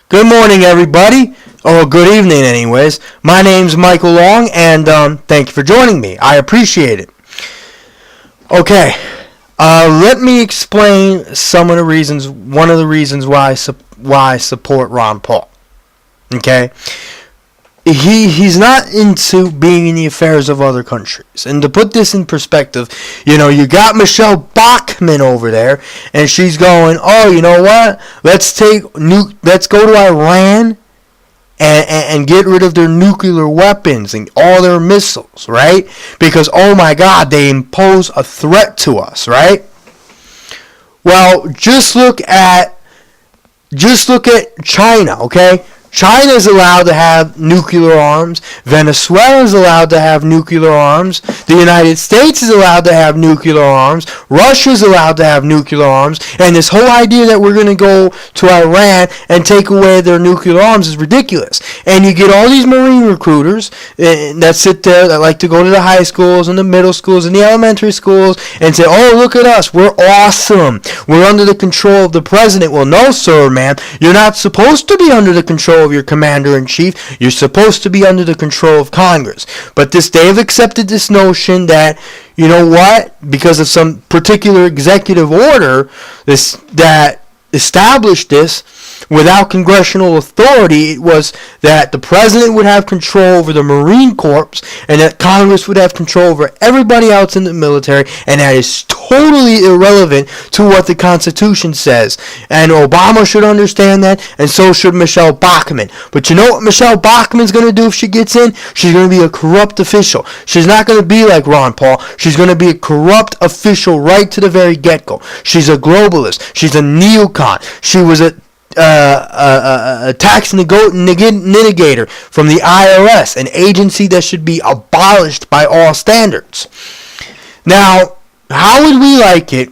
Good morning, everybody. Or good evening, anyways. My name's Michael Long, and thank you for joining me. I appreciate it. Okay, let me explain some of the reasons. One of the reasons why I support Ron Paul. Okay, he's not into being in the affairs of other countries. And to put this in perspective, you got Michelle Bachmann over there, and she's going, oh, you know what? Let's go to Iran and get rid of their nuclear weapons and all their missiles, right? Because, oh my God, they impose a threat to us, right? Well, just look at China, okay? China is allowed to have nuclear arms. Venezuela is allowed to have nuclear arms. The United States is allowed to have nuclear arms. Russia is allowed to have nuclear arms. And this whole idea that we're going to go to Iran and take away their nuclear arms is ridiculous. And you get all these Marine recruiters that sit there that like to go to the high schools and the middle schools and the elementary schools and say, oh, look at us. We're awesome. We're under the control of the president. Well, no, sir, man. You're not supposed to be under the control of your commander-in-chief. You're supposed to be under the control of Congress. But they have accepted this notion that, you know what, because of some particular executive order that established this without congressional authority, it was that the president would have control over the Marine Corps and that Congress would have control over everybody else in the military, and that is totally irrelevant to what the Constitution says. And Obama should understand that, and so should Michelle Bachmann. But you know what Michelle Bachmann's going to do if she gets in? She's going to be a corrupt official. She's not going to be like Ron Paul. She's going to be a corrupt official right to the very get-go. She's a globalist. She's a neocon. She was a tax litigator from the IRS, an agency that should be abolished by all standards. Now, how would we like it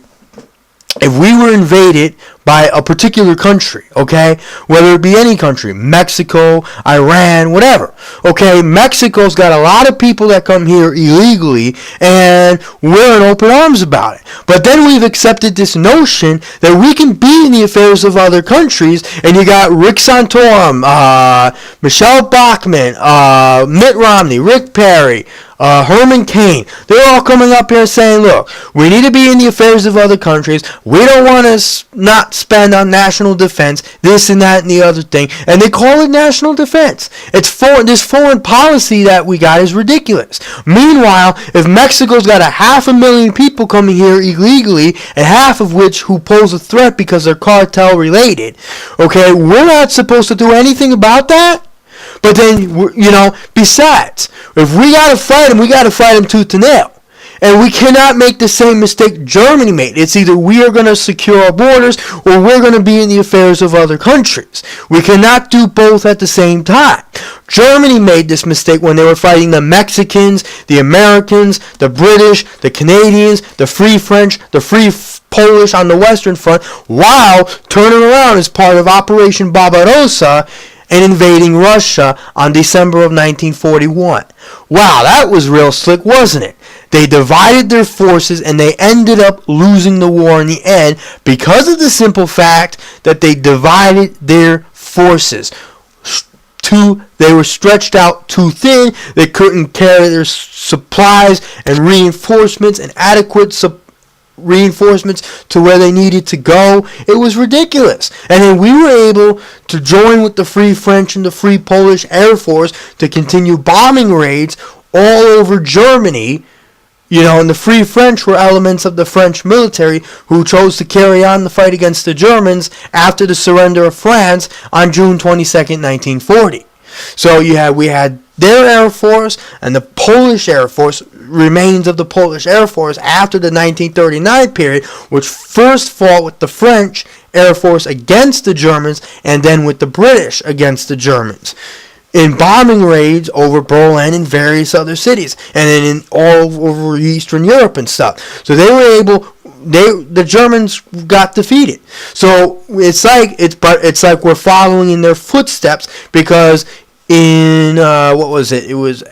if we were invaded by a particular country, okay? Whether it be any country, Mexico, Iran, whatever. Okay, Mexico's got a lot of people that come here illegally, and we're in open arms about it. But then we've accepted this notion that we can be in the affairs of other countries, and you got Rick Santorum, Michelle Bachmann, Mitt Romney, Rick Perry, Herman Cain. They're all coming up here saying, look, we need to be in the affairs of other countries. We don't want to not spend on national defense, this and that and the other thing. And they call it national defense. This foreign policy that we got is ridiculous. Meanwhile, if Mexico's got 500,000 people coming here illegally, and half of which who pose a threat because they're cartel related, okay, we're not supposed to do anything about that? But then, besides, if we got to fight them, we got to fight them tooth and nail. And we cannot make the same mistake Germany made. It's either we are going to secure our borders or we're going to be in the affairs of other countries. We cannot do both at the same time. Germany made this mistake when they were fighting the Mexicans, the Americans, the British, the Canadians, the Free French, the Free Polish on the Western Front, while turning around as part of Operation Barbarossa and invading Russia on December of 1941. Wow, that was real slick, wasn't it? They divided their forces and they ended up losing the war in the end because of the simple fact that they divided their forces. They were stretched out too thin. They couldn't carry their supplies and reinforcements and adequate reinforcements to where they needed to go. It was ridiculous. And then we were able to join with the Free French and the Free Polish Air Force to continue bombing raids all over Germany. And the Free French were elements of the French military who chose to carry on the fight against the Germans after the surrender of France on June 22nd, 1940. So we had their Air Force and the Polish Air Force, remains of the Polish Air Force after the 1939 period, which first fought with the French Air Force against the Germans and then with the British against the Germans in bombing raids over Berlin and various other cities, and then in all over Eastern Europe and stuff. So they were able. The Germans got defeated. So it's like we're following in their footsteps, because in what was it? It was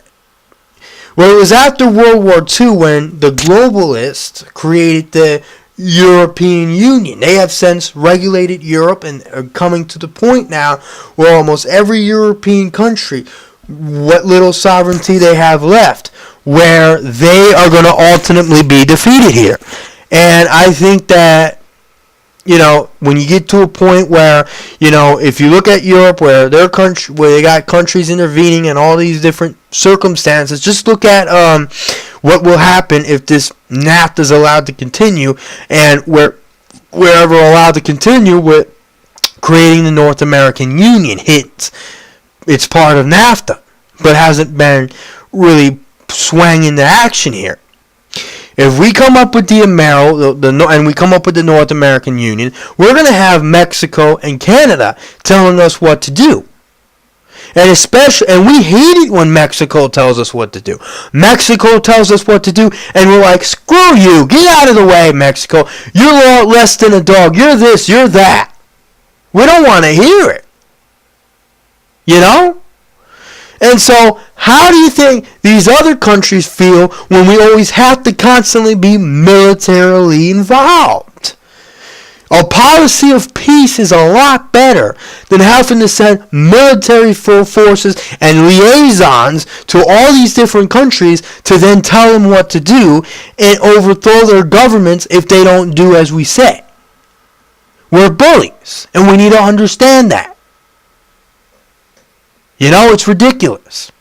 after World War II when the globalists created the European Union. They have since regulated Europe and are coming to the point now where almost every European country, what little sovereignty they have left, where they are going to ultimately be defeated here. And I think that, when you get to a point where, if you look at Europe, where where they got countries intervening in all these different circumstances, just look at what will happen if this NAFTA is allowed to continue, and wherever allowed to continue with creating the North American Union. It's part of NAFTA, but hasn't been really swung into action here. If we come up with and we come up with the North American Union, we're going to have Mexico and Canada telling us what to do. And we hate it when Mexico tells us what to do. Mexico tells us what to do, and we're like, screw you, get out of the way, Mexico. You're less than a dog. You're this, you're that. We don't want to hear it. And so, how do you think these other countries feel when we always have to constantly be militarily involved? A policy of peace is a lot better than having to send military forces and liaisons to all these different countries to then tell them what to do and overthrow their governments if they don't do as we say. We're bullies, and we need to understand that. It's ridiculous.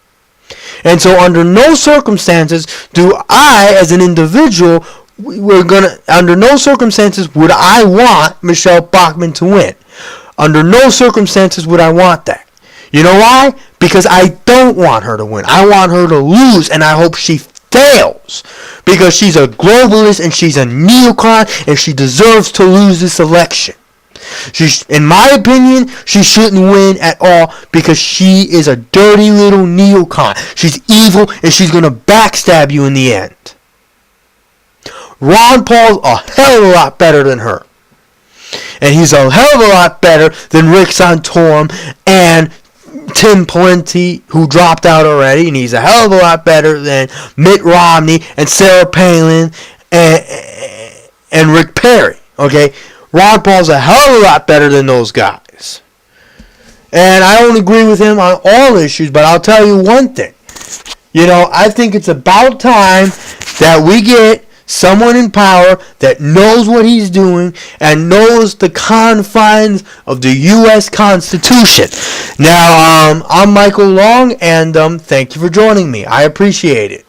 And so under no circumstances do I, as an individual, under no circumstances would I want Michelle Bachmann to win. Under no circumstances would I want that. You know why? Because I don't want her to win. I want her to lose, and I hope she fails. Because she's a globalist, and she's a neocon, and she deserves to lose this election. In my opinion, she shouldn't win at all because she is a dirty little neocon. She's evil, and she's going to backstab you in the end. Ron Paul's a hell of a lot better than her. And he's a hell of a lot better than Rick Santorum and Tim Pawlenty, who dropped out already. And he's a hell of a lot better than Mitt Romney and Sarah Palin and Rick Perry. Okay? Ron Paul's a hell of a lot better than those guys. And I don't agree with him on all issues, but I'll tell you one thing. I think it's about time that we get someone in power that knows what he's doing and knows the confines of the U.S. Constitution. Now, I'm Michael Long, and thank you for joining me. I appreciate it.